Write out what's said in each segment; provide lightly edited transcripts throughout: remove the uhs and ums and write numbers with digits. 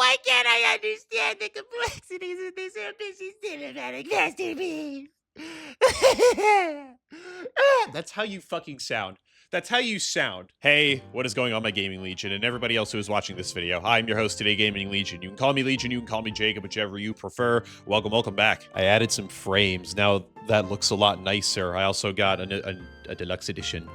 Why can't I understand the complexities of this ambitious cinematic masterpiece? That's how you fucking sound. That's how you sound. Hey, what is going on, my Gaming Legion, and everybody else who is watching this video? I'm your host today, Gaming Legion. You can call me Legion, you can call me Jacob, whichever you prefer. Welcome back. I added some frames. Now that looks a lot nicer. I also got a deluxe edition.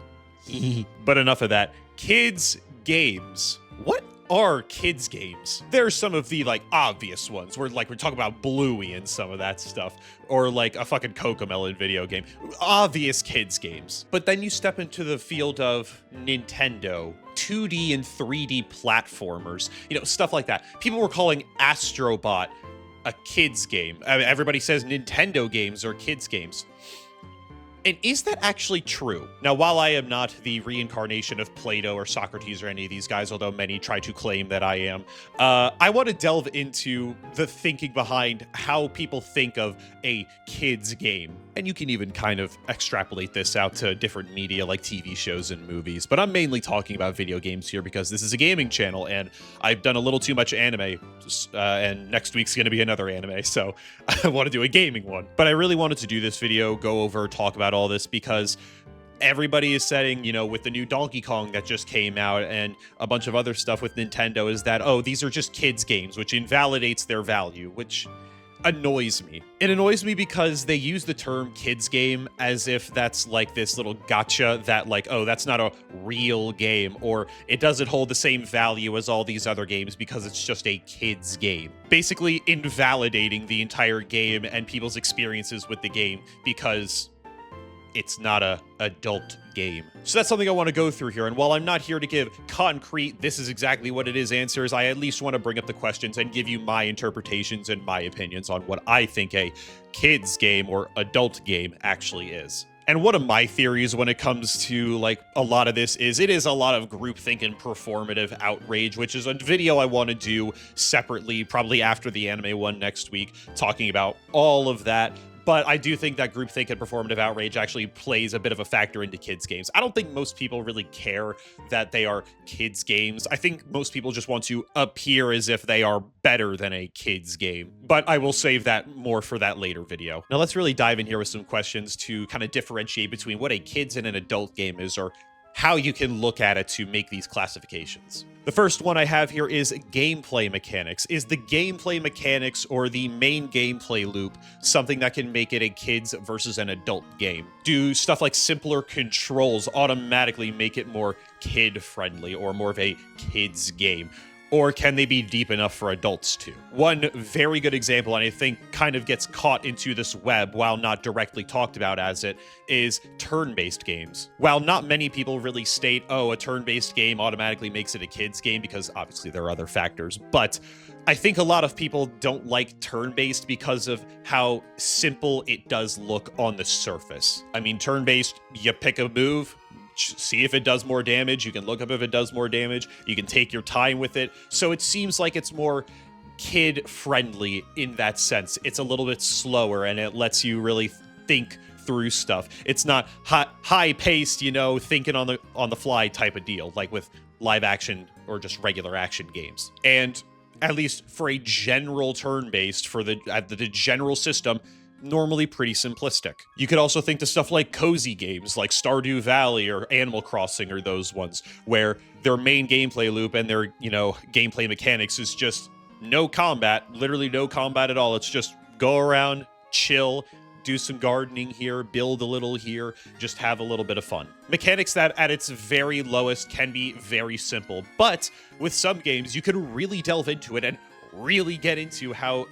But enough of that. Kids games. What are kids games? There's some of the obvious ones where we're talking about Bluey and some of that stuff, or like a fucking Cocomelon video game. Obvious kids games. But then you step into the field of Nintendo, 2D and 3D platformers, stuff like that. People were calling Astrobot a kids game. I mean, everybody says Nintendo games are kids games. And is that actually true? Now, while I am not the reincarnation of Plato or Socrates or any of these guys, although many try to claim that I am, I want to delve into the thinking behind how people think of a kid's game. And you can even kind of extrapolate this out to different media like TV shows and movies. But I'm mainly talking about video games here because this is a gaming channel and I've done a little too much anime. And next week's going to be another anime, so I want to do a gaming one. But I really wanted to do this video, go over, talk about all this because everybody is setting, with the new Donkey Kong that just came out and a bunch of other stuff with Nintendo is that, oh, these are just kids games, which invalidates their value, which annoys me. It annoys me because they use the term kids game as if that's like this little gotcha that oh, that's not a real game, or it doesn't hold the same value as all these other games because it's just a kids game. Basically invalidating the entire game and people's experiences with the game because it's not a adult game. So that's something I want to go through here. And while I'm not here to give concrete, this is exactly what it is answers, I at least want to bring up the questions and give you my interpretations and my opinions on what I think a kid's game or adult game actually is. And one of my theories when it comes to a lot of this is it is a lot of groupthink and performative outrage, which is a video I want to do separately, probably after the anime one next week, talking about all of that. But I do think that groupthink and performative outrage actually plays a bit of a factor into kids' games. I don't think most people really care that they are kids' games. I think most people just want to appear as if they are better than a kids' game. But I will save that more for that later video. Now let's really dive in here with some questions to kind of differentiate between what a kids and an adult game is, or how you can look at it to make these classifications. The first one I have here is gameplay mechanics. Is the gameplay mechanics or the main gameplay loop something that can make it a kids versus an adult game? Do stuff like simpler controls automatically make it more kid-friendly or more of a kids game? Or can they be deep enough for adults too? One very good example, and I think kind of gets caught into this web while not directly talked about as it, is turn-based games. While not many people really state, oh, a turn-based game automatically makes it a kid's game, because obviously there are other factors, but I think a lot of people don't like turn-based because of how simple it does look on the surface. I mean, turn-based, you pick a move, see if it does more damage. You can look up if it does more damage. You can take your time with it. So it seems like it's more kid-friendly in that sense. It's a little bit slower and it lets you really think through stuff. It's not high-paced, thinking on the fly type of deal, like with live action or just regular action games. And at least for a general turn-based, for the general system, normally pretty simplistic. You could also think to stuff like cozy games like Stardew Valley or Animal Crossing, or those ones where their main gameplay loop and their, gameplay mechanics is just no combat, literally no combat at all. It's just go around, chill, do some gardening here, build a little here, just have a little bit of fun. Mechanics that at its very lowest can be very simple, but with some games you could really delve into it and really get into how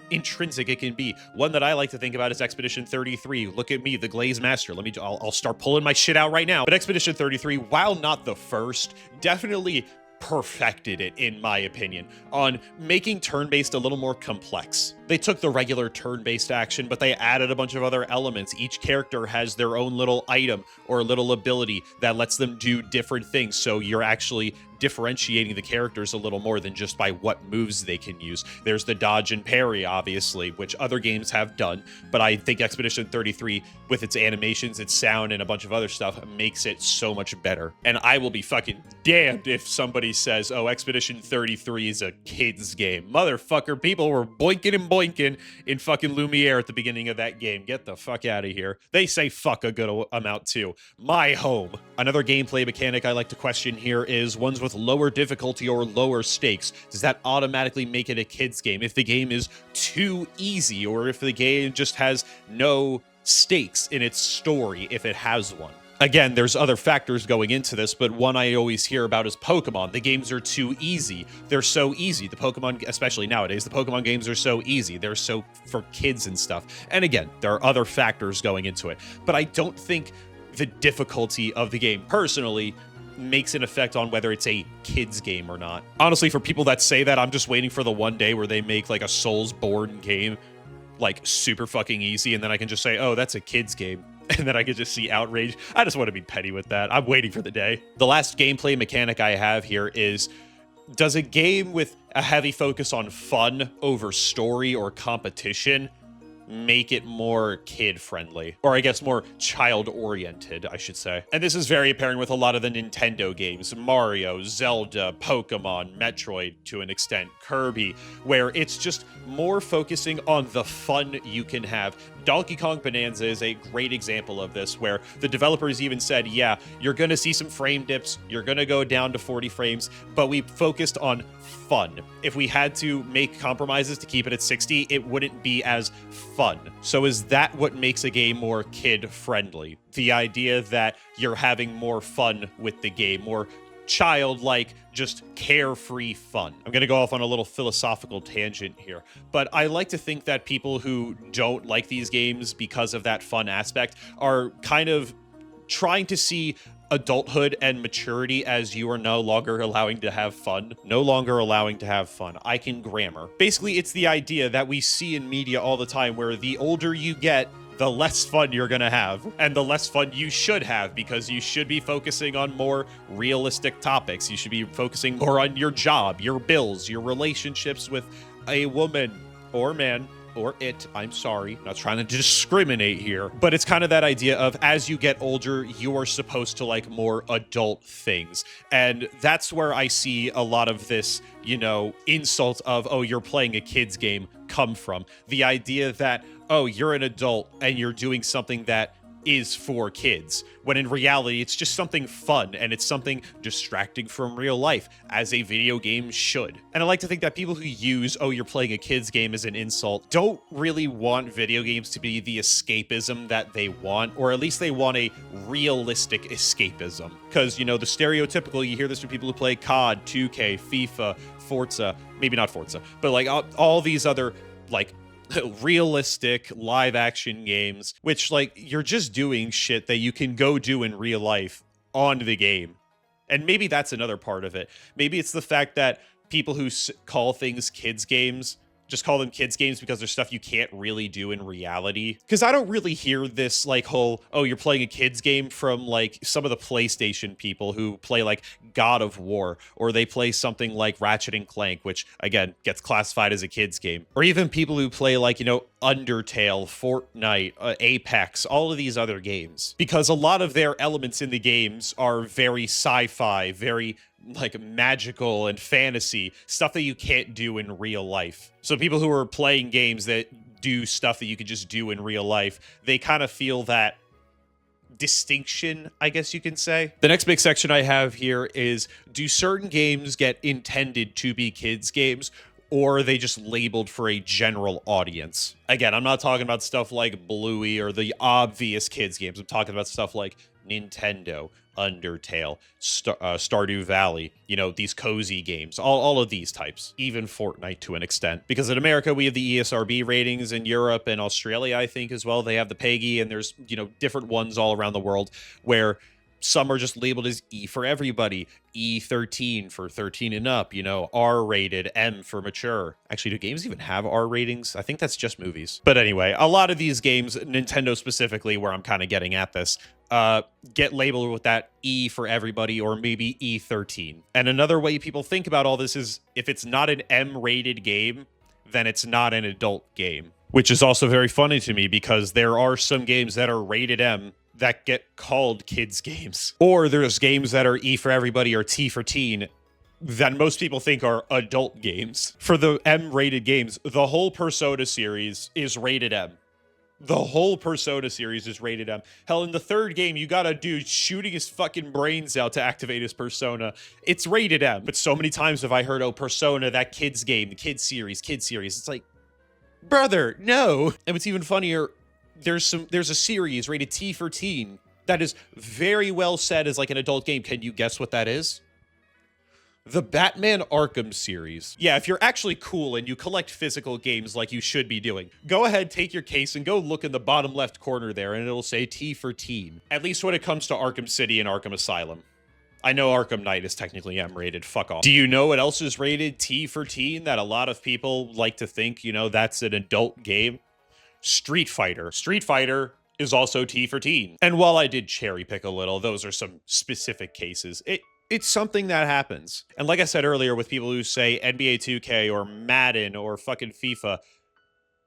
intrinsic it can be. One that I like to think about is Expedition 33. Look at me, the Glaze Master. I'll start pulling my shit out right now. But Expedition 33, while not the first, definitely perfected it, in my opinion, on making turn-based a little more complex. They took the regular turn-based action, but they added a bunch of other elements. Each character has their own little item or little ability that lets them do different things, so you're actually differentiating the characters a little more than just by what moves they can use. There's the dodge and parry, obviously, which other games have done, but I think Expedition 33, with its animations, its sound, and a bunch of other stuff, makes it so much better. And I will be fucking damned if somebody says, oh, Expedition 33 is a kid's game. Motherfucker, people were boinking and boinking in fucking Lumiere at the beginning of that game. Get the fuck out of here. They say fuck a good amount too. My home. Another gameplay mechanic I like to question here is ones with lower difficulty or lower stakes. Does that automatically make it a kid's game if the game is too easy, or if the game just has no stakes in its story if it has one? Again, there's other factors going into this, but one I always hear about is Pokemon. The games are too easy. They're so easy. The Pokemon, especially nowadays, the Pokemon games are so easy. They're so for kids and stuff. And again, there are other factors going into it. But I don't think the difficulty of the game, personally, makes an effect on whether it's a kid's game or not. Honestly, for people that say that, I'm just waiting for the one day where they make like a Soulsborne game like super fucking easy, and then I can just say, oh, that's a kid's game. And then I could just see outrage. I just want to be petty with that. I'm waiting for the day. The last gameplay mechanic I have here is, does a game with a heavy focus on fun over story or competition make it more kid-friendly? Or I guess more child-oriented, I should say. And this is very apparent with a lot of the Nintendo games. Mario, Zelda, Pokemon, Metroid to an extent, Kirby, where it's just more focusing on the fun you can have. Donkey Kong Bonanza is a great example of this, where the developers even said, yeah, you're gonna see some frame dips, you're gonna go down to 40 frames, but we focused on fun. If we had to make compromises to keep it at 60, it wouldn't be as fun. So is that what makes a game more kid-friendly? The idea that you're having more fun with the game, more childlike, just carefree fun. I'm gonna go off on a little philosophical tangent here, but I like to think that people who don't like these games because of that fun aspect are kind of trying to see adulthood and maturity as you are no longer allowing to have fun. No longer allowing to have fun. I can grammar. Basically, it's the idea that we see in media all the time, where the older you get, the less fun you're gonna have, and the less fun you should have, because you should be focusing on more realistic topics. You should be focusing more on your job, your bills, your relationships with a woman or man, or it, I'm sorry, not trying to discriminate here, but it's kind of that idea of, as you get older, you are supposed to like more adult things. And that's where I see a lot of this, you know, insult of, oh, you're playing a kid's game come from. The idea that, oh, you're an adult and you're doing something that is for kids, when in reality it's just something fun and it's something distracting from real life, as a video game should. And I like to think that people who use, oh, you're playing a kid's game as an insult, don't really want video games to be the escapism that they want, or at least they want a realistic escapism. Because, you know, the stereotypical, you hear this from people who play COD, 2K, FIFA, Forza, maybe not Forza, but like all these other like realistic live action games, which like you're just doing shit that you can go do in real life on the game. And maybe that's another part of it. Maybe it's the fact that people who call things kids games just call them kids games because there's stuff you can't really do in reality. Because I don't really hear this like whole, oh, you're playing a kids game from like some of the PlayStation people who play like God of War, or they play something like Ratchet and Clank, which again gets classified as a kids game. Or even people who play like, you know, Undertale, Fortnite, Apex, all of these other games. Because a lot of their elements in the games are very sci-fi, very like magical and fantasy, stuff that you can't do in real life. So people who are playing games that do stuff that you could just do in real life, they kind of feel that distinction, I guess you can say. The next big section I have here is, do certain games get intended to be kids games, or are they just labeled for a general audience? Again, I'm not talking about stuff like Bluey or the obvious kids games. I'm talking about stuff like Nintendo, Undertale, Stardew Valley, you know, these cozy games, all of these types, even Fortnite to an extent. Because in America, we have the ESRB ratings. In Europe and Australia, I think as well, they have the PEGI, and there's, you know, different ones all around the world where some are just labeled as E for everybody. E13 for 13 and up, you know, R-rated, M for mature. Actually, do games even have R ratings? I think that's just movies. But anyway, a lot of these games, Nintendo specifically, where I'm kind of getting at this, get labeled with that E for everybody or maybe E13. And another way people think about all this is if it's not an M-rated game, then it's not an adult game. Which is also very funny to me because there are some games that are rated M that get called kids games. Or there's games that are E for everybody or T for teen that most people think are adult games. For the M-rated games, the whole Persona series is rated M. The whole Persona series is rated M. Hell, in the third game, you got a dude shooting his fucking brains out to activate his persona. It's rated M. But so many times have I heard, oh, Persona, that kid's game, the kid series. It's like, brother, no. And what's even funnier, there's a series rated T for teen that is very well said as like an adult game. Can you guess what that is? The Batman Arkham series. Yeah, if you're actually cool and you collect physical games like you should be doing, go ahead, take your case and go look in the bottom left corner there and it'll say T for teen. At least when it comes to Arkham City and Arkham Asylum. I know Arkham Knight is technically M-rated, fuck off. Do you know what else is rated T for teen that a lot of people like to think, you know, that's an adult game? Street Fighter. Street Fighter is also T for teen. And while I did cherry pick a little, those are some specific cases. It's something that happens. And like I said earlier with people who say NBA 2K or Madden or fucking FIFA,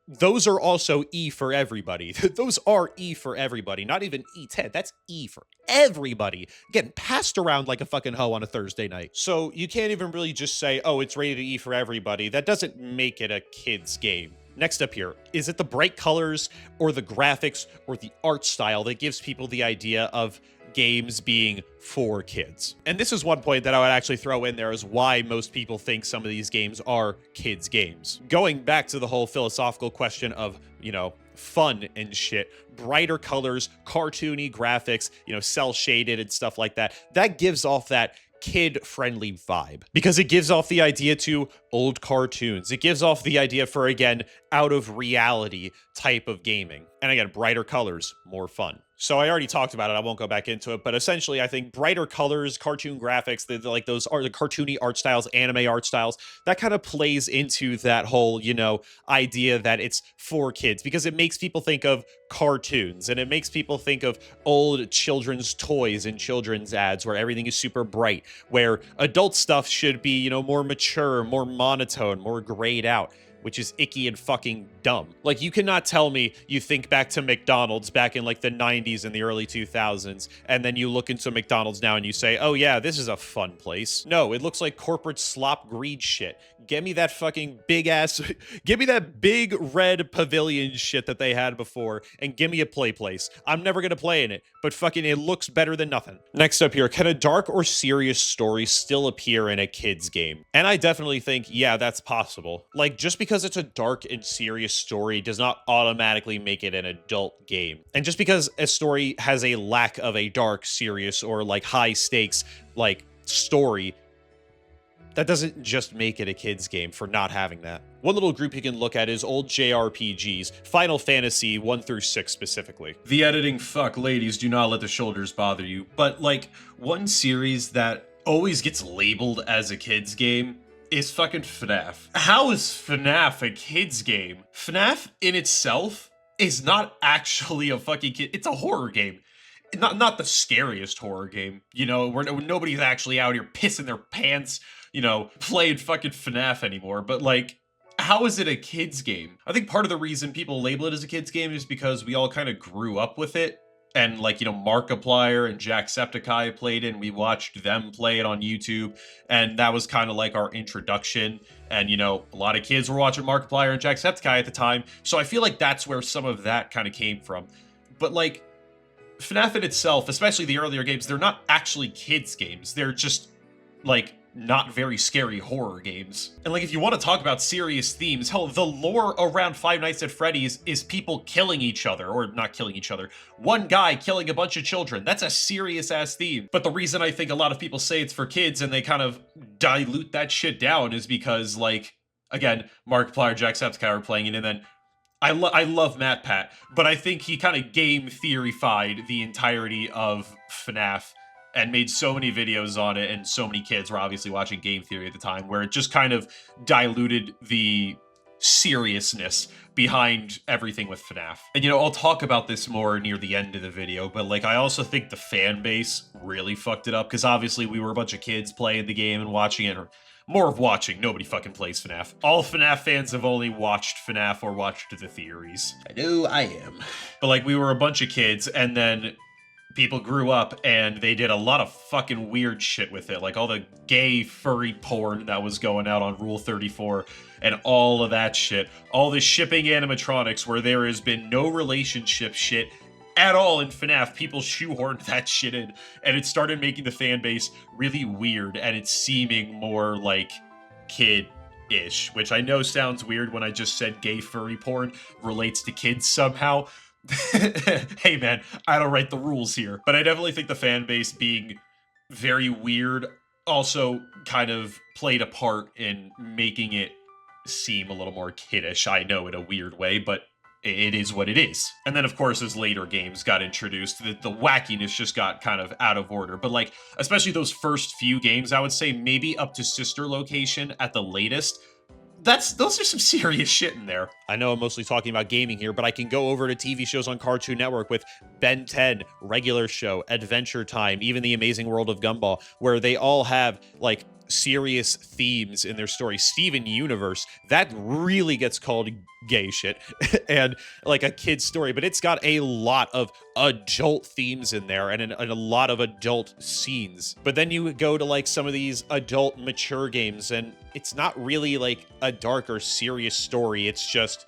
those are also E for everybody. Those are E for everybody, not even E10. That's E for everybody. Getting passed around like a fucking hoe on a Thursday night. So you can't even really just say, oh, it's rated E for everybody. That doesn't make it a kid's game. Next up here, is it the bright colors or the graphics or the art style that gives people the idea of games being for kids? And this is one point that I would actually throw in there is why most people think some of these games are kids games. Going back to the whole philosophical question of, you know, fun and shit, brighter colors, cartoony graphics, you know, cel shaded and stuff like that, that gives off that kid-friendly vibe because it gives off the idea to old cartoons. It gives off the idea for, again, out of reality type of gaming. And again, brighter colors, more fun. So I already talked about it. I won't go back into it, but essentially I think brighter colors, cartoon graphics, like those are the cartoony art styles, anime art styles, that kind of plays into that whole, you know, idea that it's for kids because it makes people think of cartoons and it makes people think of old children's toys and children's ads where everything is super bright, where adult stuff should be, you know, more mature, more monotone, more grayed out, which is icky and fucking dumb. Like, you cannot tell me you think back to McDonald's back in like the 90s and the early 2000s, and then you look into McDonald's now and you say, oh yeah, this is a fun place. No, it looks like corporate slop greed shit. Give me that fucking big ass, give me that big red pavilion shit that they had before, and give me a play place. I'm never gonna play in it, but fucking it looks better than nothing. Next up here, can a dark or serious story still appear in a kid's game? And I definitely think, yeah, that's possible. Like, just because it's a dark and serious story does not automatically make it an adult game. And just because a story has a lack of a dark, serious, or like high stakes, like story, that doesn't just make it a kid's game for not having that. One little group you can look at is old JRPGs, Final Fantasy 1 through 6 specifically. The editing, fuck, ladies, do not let the shoulders bother you. But like, one series that always gets labeled as a kid's game is fucking FNAF. How is FNAF a kid's game? FNAF in itself is not actually a fucking kid. It's a horror game. Not the scariest horror game, you know, where nobody's actually out here pissing their pants, you know, playing fucking FNAF anymore. But like, how is it a kid's game? I think part of the reason people label it as a kid's game is because we all kind of grew up with it. And like, you know, Markiplier and Jacksepticeye played it, and we watched them play it on YouTube. And that was kind of like our introduction. And, you know, a lot of kids were watching Markiplier and Jacksepticeye at the time. So I feel like that's where some of that kind of came from. But like, FNAF in itself, especially the earlier games, they're not actually kids games. They're just like not very scary horror games. And like, if you want to talk about serious themes, hell, the lore around Five Nights at Freddy's is people killing each other, or not killing each other. One guy killing a bunch of children. That's a serious ass theme. But the reason I think a lot of people say it's for kids and they kind of dilute that shit down is because, like, again, Markiplier, Jacksepticeye are playing it, and then I love Matt Pat, but I think he kind of game theory-fied the entirety of FNAF and made so many videos on it, and so many kids were obviously watching Game Theory at the time, where it just kind of diluted the seriousness behind everything with FNAF. And I'll talk about this more near the end of the video, but like I also think the fan base really fucked it up, because obviously we were a bunch of kids playing the game and watching it, or more of watching. Nobody fucking plays FNAF. All FNAF fans have only watched FNAF or watched the theories. I know I am. But like we were a bunch of kids, and then people grew up and they did a lot of fucking weird shit with it, like all the gay furry porn that was going out on Rule 34 and all of that shit, all the shipping animatronics where there has been no relationship shit at all in FNAF. People shoehorned that shit in, and it started making the fan base really weird, and it's seeming more like kid-ish, which I know sounds weird when I just said gay furry porn relates to kids somehow. Hey man, I don't write the rules here. But I definitely think the fan base being very weird also kind of played a part in making it seem a little more kiddish. I know, in a weird way, but it is what it is. And then of course as later games got introduced, the wackiness just got kind of out of order. But like, especially those first few games, I would say maybe up to Sister Location at the latest, those are some serious shit in there. I know I'm mostly talking about gaming here, but I can go over to TV shows on Cartoon Network with Ben 10, Regular Show, Adventure Time, even The Amazing World of Gumball, where they all have like serious themes in their story. Steven Universe, that really gets called gay shit and like a kid's story, but it's got a lot of adult themes in there and a lot of adult scenes. But then you go to like some of these adult mature games and it's not really like a dark or serious story. It's just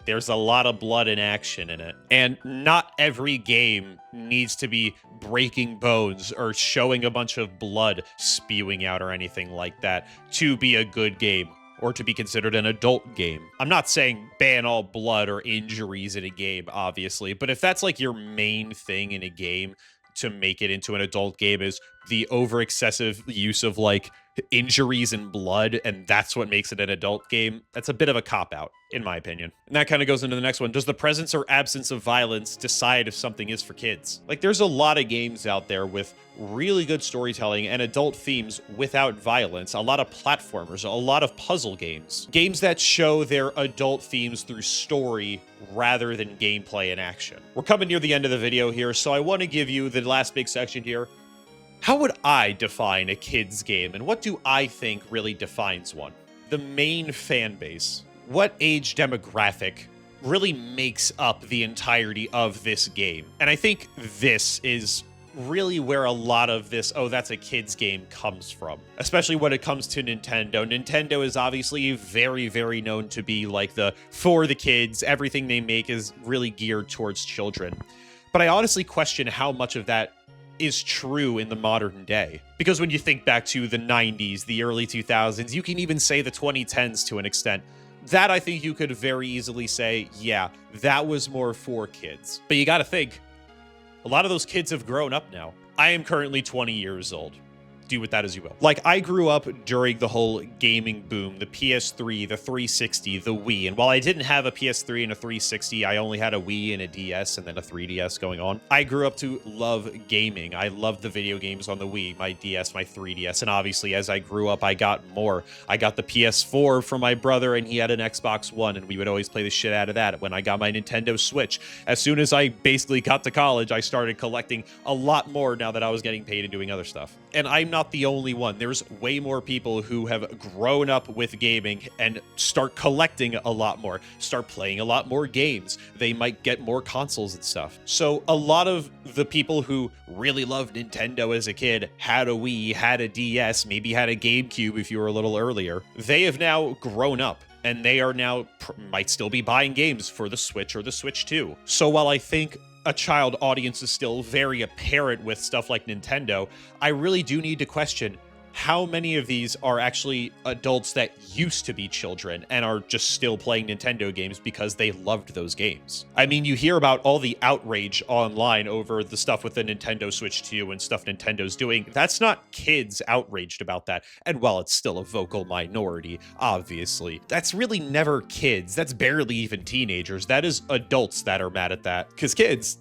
there's a lot of blood and action in it. And not every game needs to be breaking bones or showing a bunch of blood spewing out or anything like that to be a good game or to be considered an adult game. I'm not saying ban all blood or injuries in a game, obviously, but if that's like your main thing in a game to make it into an adult game is the over excessive use of like injuries and blood, and that's what makes it an adult game, that's a bit of a cop-out, in my opinion. And that kind of goes into the next one. Does the presence or absence of violence decide if something is for kids? Like, there's a lot of games out there with really good storytelling and adult themes without violence, a lot of platformers, a lot of puzzle games. Games that show their adult themes through story rather than gameplay and action. We're coming near the end of the video here, so I want to give you the last big section here. How would I define a kid's game, and what do I think really defines one? The main fan base. What age demographic really makes up the entirety of this game? And I think this is really where a lot of this, oh, that's a kid's game, comes from. Especially when it comes to Nintendo. Nintendo is obviously very, very known to be like for the kids. Everything they make is really geared towards children. But I honestly question how much of that is true in the modern day. Because when you think back to the 90s, the early 2000s, you can even say the 2010s to an extent, that I think you could very easily say, yeah, that was more for kids. But you gotta think, a lot of those kids have grown up now. I am currently 20 years old. Do with that as you will. Like, I grew up during the whole gaming boom, the PS3, the 360, the Wii. And while I didn't have a PS3 and a 360, I only had a Wii and a DS and then a 3DS going on. I grew up to love gaming. I loved the video games on the Wii, my DS, my 3DS. And obviously, as I grew up, I got more. I got the PS4 from my brother, and he had an Xbox One, and we would always play the shit out of that. When I got my Nintendo Switch, as soon as I basically got to college, I started collecting a lot more now that I was getting paid and doing other stuff. And I'm not the only one. There's way more people who have grown up with gaming and start collecting a lot more, start playing a lot more games. They might get more consoles and stuff. So a lot of the people who really loved Nintendo as a kid had a Wii, had a DS, maybe had a GameCube if you were a little earlier. They have now grown up, and they are now might still be buying games for the Switch or the Switch 2. So while I think a child audience is still very apparent with stuff like Nintendo, I really do need to question how many of these are actually adults that used to be children and are just still playing Nintendo games because they loved those games. I mean, you hear about all the outrage online over the stuff with the Nintendo Switch 2 and stuff Nintendo's doing. That's not kids outraged about that. And while it's still a vocal minority, obviously, that's really never kids. That's barely even teenagers. That is adults that are mad at that. Because kids,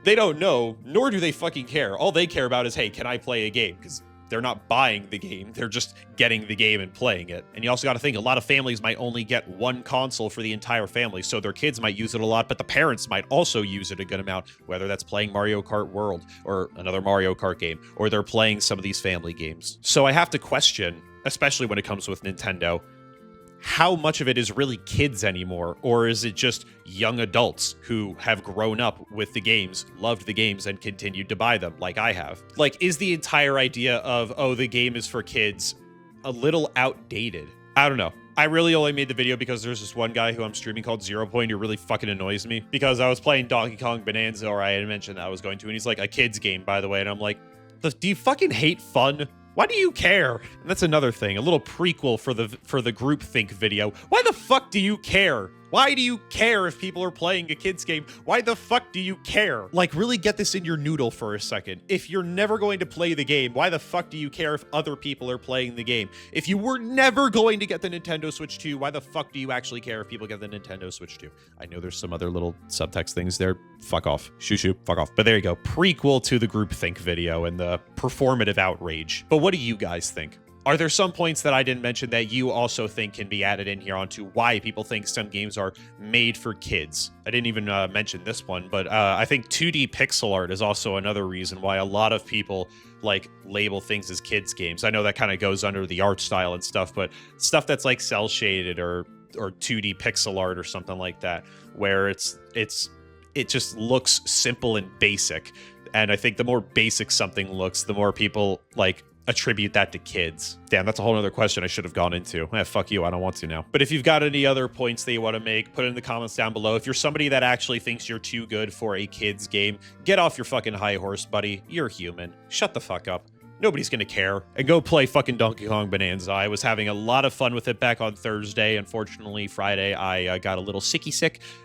They don't know, nor do they fucking care. All they care about is, hey, can I play a game? Because they're not buying the game, they're just getting the game and playing it. And you also got to think, a lot of families might only get one console for the entire family, so their kids might use it a lot, but the parents might also use it a good amount, whether that's playing Mario Kart World or another Mario Kart game, or they're playing some of these family games. So I have to question, especially when it comes with Nintendo, how much of it is really kids anymore, or is it just young adults who have grown up with the games, loved the games, and continued to buy them like I have? Like, is the entire idea of, oh, the game is for kids a little outdated? I don't know. I really only made the video because there's this one guy who I'm streaming called 0 Point who really fucking annoys me, because I was playing Donkey Kong Bonanza, or I had mentioned that I was going to, and he's like, a kid's game, by the way, and I'm like, do you fucking hate fun? Why do you care? And that's another thing, a little prequel for the groupthink video. Why the fuck do you care? Why do you care if people are playing a kid's game? Why the fuck do you care? Like, really get this in your noodle for a second. If you're never going to play the game, why the fuck do you care if other people are playing the game? If you were never going to get the Nintendo Switch 2, why the fuck do you actually care if people get the Nintendo Switch 2? I know there's some other little subtext things there. Fuck off. Shoo, fuck off. But there you go. Prequel to the groupthink video and the performative outrage. But what do you guys think? Are there some points that I didn't mention that you also think can be added in here onto why people think some games are made for kids? I didn't even mention this one, but I think 2D pixel art is also another reason why a lot of people like label things as kids games. I know that kind of goes under the art style and stuff, but stuff that's like cell shaded or 2D pixel art or something like that, where it just looks simple and basic. And I think the more basic something looks, the more people like attribute that to kids. Damn, that's a whole other question I should have gone into. Fuck you, I don't want to now. But if you've got any other points that you want to make, put it in the comments down below. If you're somebody that actually thinks you're too good for a kid's game, get off your fucking high horse, buddy. You're human. Shut the fuck up. Nobody's gonna care. And go play fucking Donkey Kong Bonanza. I was having a lot of fun with it back on Thursday. Unfortunately, Friday, I got a little sick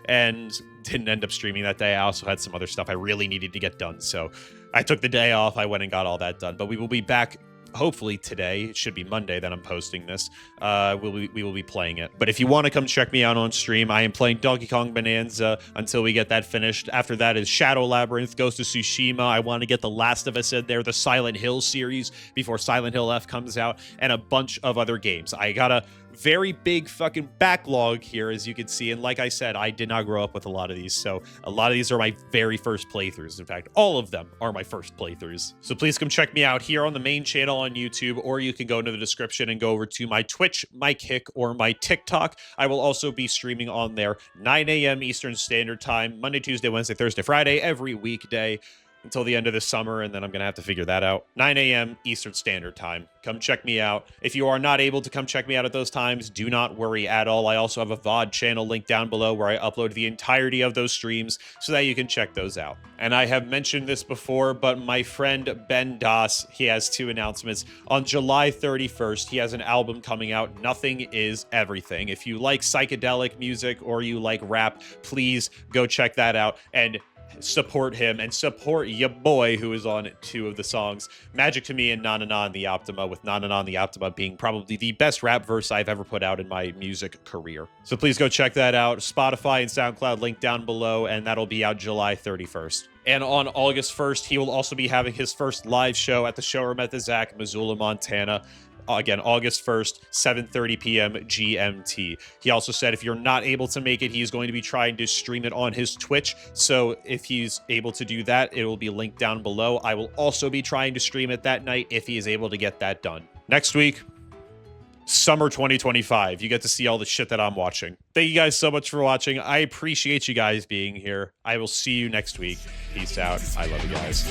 and didn't end up streaming that day. I also had some other stuff I really needed to get done. So I took the day off. I went and got all that done. But we will be back hopefully today. It should be Monday that I'm posting this. We will be playing it. But if you want to come check me out on stream, I am playing Donkey Kong Bonanza until we get that finished. After that is Shadow Labyrinth, Ghost of Tsushima. I want to get The Last of Us in there, the Silent Hill series before Silent Hill F comes out, and a bunch of other games. I got a very big fucking backlog here, as you can see, and like I said, I did not grow up with a lot of these, so a lot of these are my very first playthroughs. In fact, all of them are my first playthroughs. So please come check me out here on the main channel on YouTube, or you can go into the description and go over to my Twitch, my Kick, or my TikTok. I will also be streaming on there 9 a.m. Eastern Standard Time, Monday, Tuesday, Wednesday, Thursday, Friday, every weekday until the end of the summer, and then I'm gonna have to figure that out. 9 a.m. Eastern Standard Time. Come check me out. If you are not able to come check me out at those times, do not worry at all. I also have a VOD channel linked down below where I upload the entirety of those streams so that you can check those out. And I have mentioned this before, but my friend Ben Das, he has two announcements. On July 31st, he has an album coming out, Nothing Is Everything. If you like psychedelic music or you like rap, please go check that out and support him and support ya boy, who is on two of the songs, Magic to Me and Na Na Na and the Optima, with Na Na Na and the Optima being probably the best rap verse I've ever put out in my music career. So please go check that out. Spotify and SoundCloud link down below, and that'll be out July 31st. And on August 1st, he will also be having his first live show at the Showroom at the Zac, Missoula, Montana. Again, August 1st, 7:30 p.m. GMT. He also said if you're not able to make it, he's going to be trying to stream it on his Twitch. So if he's able to do that, it will be linked down below. I will also be trying to stream it that night if he is able to get that done. Next week, summer 2025. You get to see all the shit that I'm watching. Thank you guys so much for watching. I appreciate you guys being here. I will see you next week. Peace out. I love you guys.